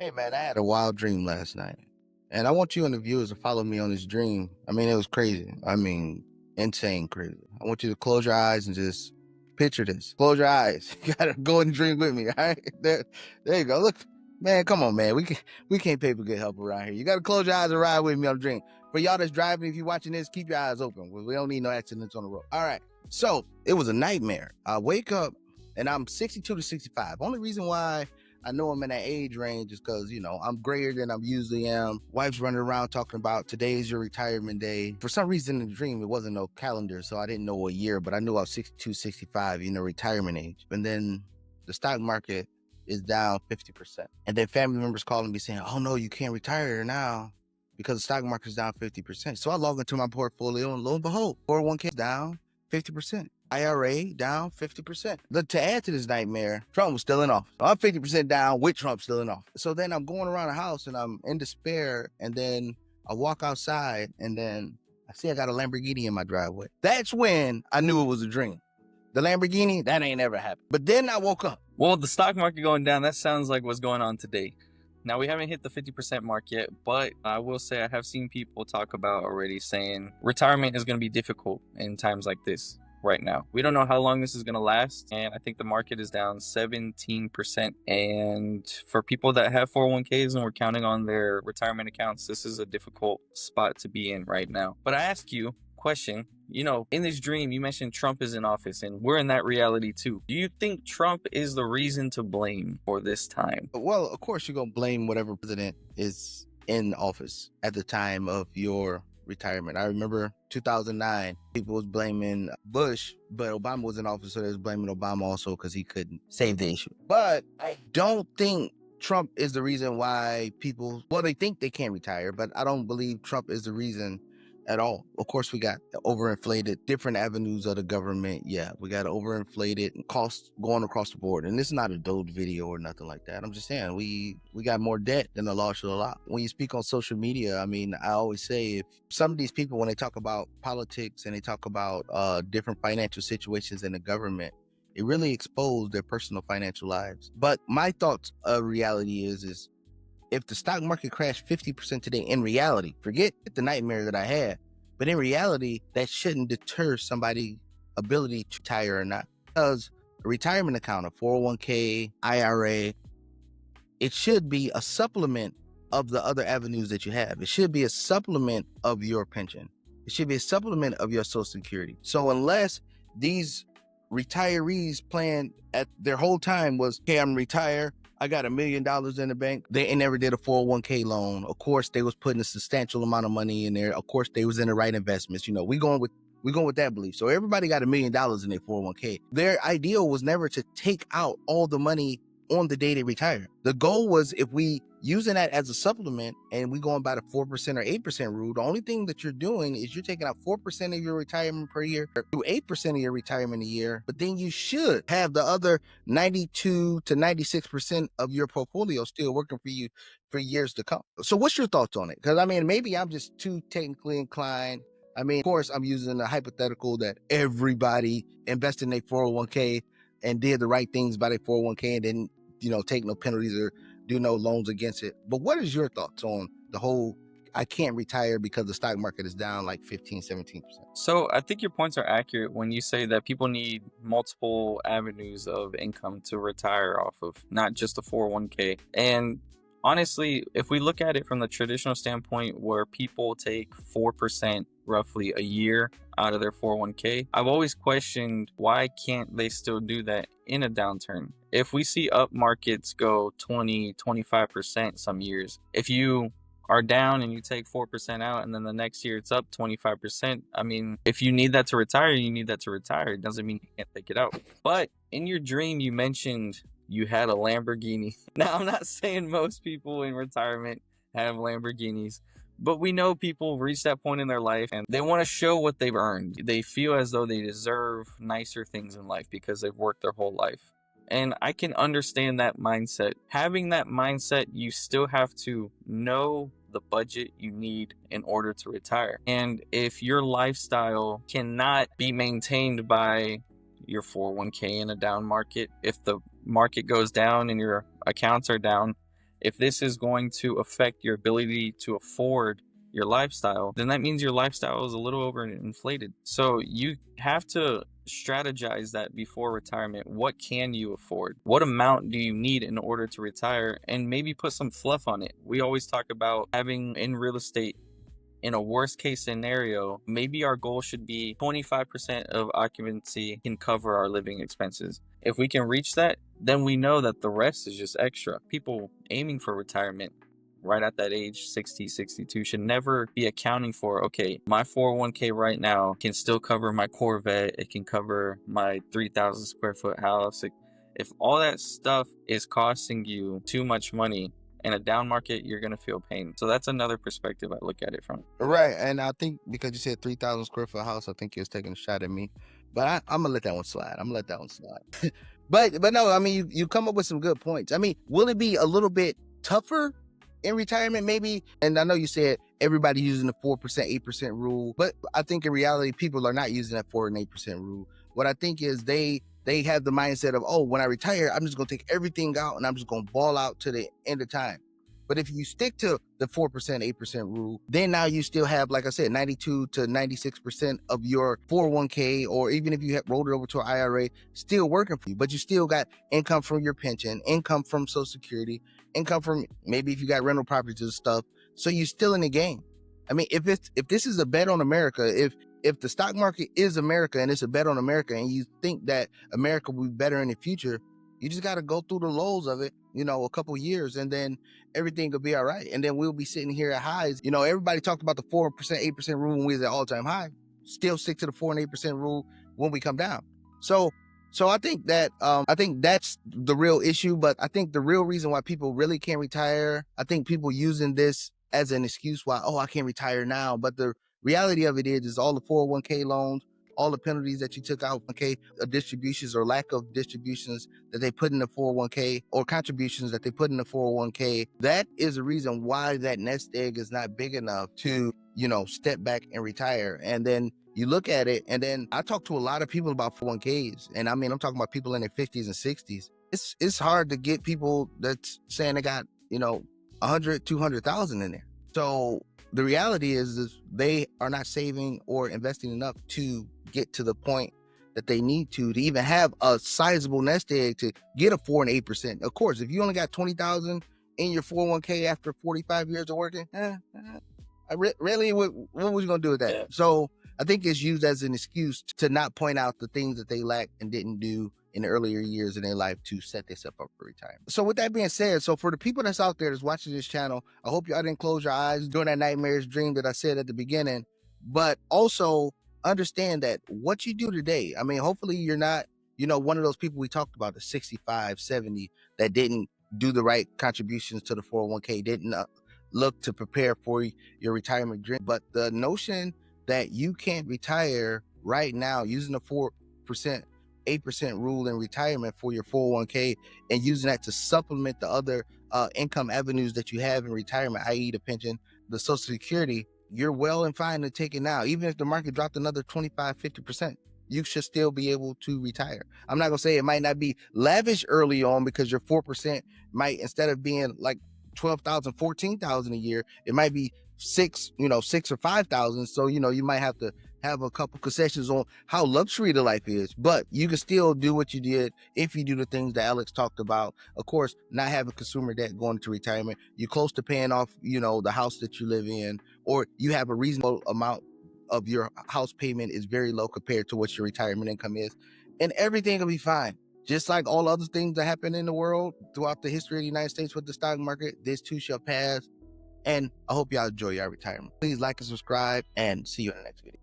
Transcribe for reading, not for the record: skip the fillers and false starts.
Hey man, I had a wild dream last night. And I want you and the viewers to follow me on this dream. I mean, it was crazy. I mean, insane crazy. I want you to close your eyes and just picture this. Close your eyes. You gotta go and dream with me, all right? There you go. Look, man, come on, man. We can't pay for good help around here. You gotta close your eyes and ride with me on the dream. For y'all that's driving, if you're watching this, keep your eyes open. We don't need no accidents on the road. All right. So it was a nightmare. I wake up and I'm 62 to 65. Only reason why I know I'm in that age range is because, I'm grayer than I usually am. Wife's running around talking about today's your retirement day. For some reason in the dream, it wasn't no calendar, so I didn't know a year, but I knew I was 62, 65, retirement age. And then the stock market is down 50%. And then family members calling me saying, oh no, you can't retire now because the stock market is down 50%. So I log into my portfolio and lo and behold, 401k is down 50%. IRA down 50%. To add to this nightmare, Trump was still in office. I'm 50% down with Trump still in office. So then I'm going around the house and I'm in despair. And then I walk outside and then I see I got a Lamborghini in my driveway. That's when I knew it was a dream. The Lamborghini, that ain't ever happened. But then I woke up. Well, the stock market going down, that sounds like what's going on today. Now, we haven't hit the 50% mark yet, but I will say I have seen people talk about already saying retirement is going to be difficult in times like this right now. We don't know how long this is going to last, and I think the market is down 17%. And for people that have 401ks and we're counting on their retirement accounts, this is a difficult spot to be in right now. But I ask you, question, in this dream, you mentioned Trump is in office and we're in that reality too. Do you think Trump is the reason to blame for this time? Well, of course, you're going to blame whatever president is in office at the time of your retirement. I remember 2009, people was blaming Bush, but Obama was in office, so they was blaming Obama also because he couldn't save the issue. But I don't think Trump is the reason why they think they can't retire, but I don't believe Trump is the reason at all. Of course, we got overinflated different avenues of the government. Yeah, we got overinflated costs going across the board. And this is not a Doge video or nothing like that. I'm just saying we got more debt than the law should allow. When you speak on social media, I mean, I always say if some of these people, when they talk about politics and they talk about different financial situations in the government, it really exposed their personal financial lives. But my thoughts of reality is if the stock market crashed 50% today, in reality, forget the nightmare that I had, but in reality, that shouldn't deter somebody's ability to retire or not. Because a retirement account, a 401k, IRA, it should be a supplement of the other avenues that you have. It should be a supplement of your pension. It should be a supplement of your Social Security. So unless these retirees plan at their whole time was, okay, I'm retired, I got $1 million in the bank. They never did a 401k loan. Of course, they was putting a substantial amount of money in there. Of course, they was in the right investments. We going with that belief. So everybody got $1 million in their 401k. Their ideal was never to take out all the money on the day they retire. The goal was, if we using that as a supplement and we going by the 4% or 8% rule, the only thing that you're doing is you're taking out 4% of your retirement per year, or 8% of your retirement a year, but then you should have the other 92 to 96% of your portfolio still working for you for years to come. So what's your thoughts on it? Because I mean, maybe I'm just too technically inclined. I mean, of course, I'm using a hypothetical that everybody invested in their 401k and did the right things by their 401k and didn't, take no penalties or do no loans against it. But what is your thoughts on the whole, I can't retire because the stock market is down like 15, 17%? So I think your points are accurate when you say that people need multiple avenues of income to retire off of, not just a 401k. And honestly, if we look at it from the traditional standpoint where people take 4% roughly a year out of their 401k, I've always questioned, why can't they still do that in a downturn? If we see up markets go 20, 25% some years, if you are down and you take 4% out and then the next year it's up 25%, I mean, if you need that to retire, you need that to retire. It doesn't mean you can't take it out. But in your dream, you mentioned you had a Lamborghini. Now, I'm not saying most people in retirement have Lamborghinis, but we know people reach that point in their life and they want to show what they've earned. They feel as though they deserve nicer things in life because they've worked their whole life. And I can understand that mindset. Having that mindset, you still have to know the budget you need in order to retire. And if your lifestyle cannot be maintained by your 401k in a down market, if the market goes down and your accounts are down, If this is going to affect your ability to afford your lifestyle, then that means your lifestyle is a little overinflated. So you have to strategize that before retirement. What can you afford? What amount do you need in order to retire? And maybe put some fluff on it. We always talk about having in real estate, in a worst case scenario, maybe our goal should be 25% of occupancy can cover our living expenses. If we can reach that, then we know that the rest is just extra. People aiming for retirement right at that age, 60, 62, should never be accounting for, okay, my 401k right now can still cover my Corvette, it can cover my 3,000 square foot house. If all that stuff is costing you too much money, in a down market, you're gonna feel pain. So that's another perspective I look at it from. Right. And I think because you said 3,000 square foot house, I think you was taking a shot at me. But I'm gonna let that one slide. I'm gonna let that one slide. But no, I mean you come up with some good points. I mean, will it be a little bit tougher in retirement, maybe? And I know you said everybody using the 4%, 8% rule, but I think in reality, people are not using that 4 and 8% rule. What I think is they have the mindset of, oh, when I retire, I'm just gonna take everything out and I'm just gonna ball out to the end of time. But if you stick to the 4%, 8% rule, then now you still have, like I said, 92 to 96% of your 401k, or even if you have rolled it over to an IRA, still working for you. But you still got income from your pension, income from Social Security, income from maybe if you got rental properties and stuff. So you're still in the game. I mean, if this is a bet on America, if the stock market is America and it's a bet on America, and you think that America will be better in the future, you just got to go through the lows of it, a couple years, and then everything will be all right. And then we'll be sitting here at highs. Everybody talked about the 4%, 8% rule when we was at all-time high. Still stick to the 4 and 8% rule when we come down. So I think that I think that's the real issue. But I think the real reason why people really can't retire, I think people using this as an excuse why, oh, I can't retire now. But the reality of it is all the 401k loans, all the penalties that you took out, okay, distributions or lack of distributions that they put in the 401k, or contributions that they put in the 401k, that is the reason why that nest egg is not big enough to, step back and retire. And then you look at it, and then I talk to a lot of people about 401ks, and I mean, I'm talking about people in their 50s and 60s. It's hard to get people that's saying they got, 100, 200,000 in there. So the reality is they are not saving or investing enough to get to the point that they need to even have a sizable nest egg to get a 4 and 8%. Of course, if you only got 20,000 in your 401k after 45 years of working, really, what was you gonna do with that? Yeah. So I think it's used as an excuse to not point out the things that they lacked and didn't do in the earlier years in their life to set themselves up for retirement. So with that being said, so for the people that's out there that's watching this channel, I hope y'all didn't close your eyes during that nightmarish dream that I said at the beginning, but also understand that what you do today, I mean, hopefully you're not, one of those people we talked about, the 65, 70, that didn't do the right contributions to the 401k, didn't look to prepare for your retirement dream. But the notion that you can't retire right now using the 4%, 8% rule in retirement for your 401k and using that to supplement the other income avenues that you have in retirement, i.e. the pension, the Social Security, you're well and fine to take it now. Even if the market dropped another 25, 50%, you should still be able to retire. I'm not gonna say it might not be lavish early on, because your 4% might, instead of being like 12,000, 14,000 a year, it might be 6 or 5,000. So, you might have to have a couple concessions on how luxury the life is, but you can still do what you did if you do the things that Alex talked about. Of course, not having consumer debt going into retirement, you're close to paying off, the house that you live in, or you have a reasonable amount of your house payment is very low compared to what your retirement income is, and everything will be fine. Just like all other things that happen in the world throughout the history of the United States with the stock market, this too shall pass. And I hope y'all enjoy your retirement. Please like and subscribe, and see you in the next video.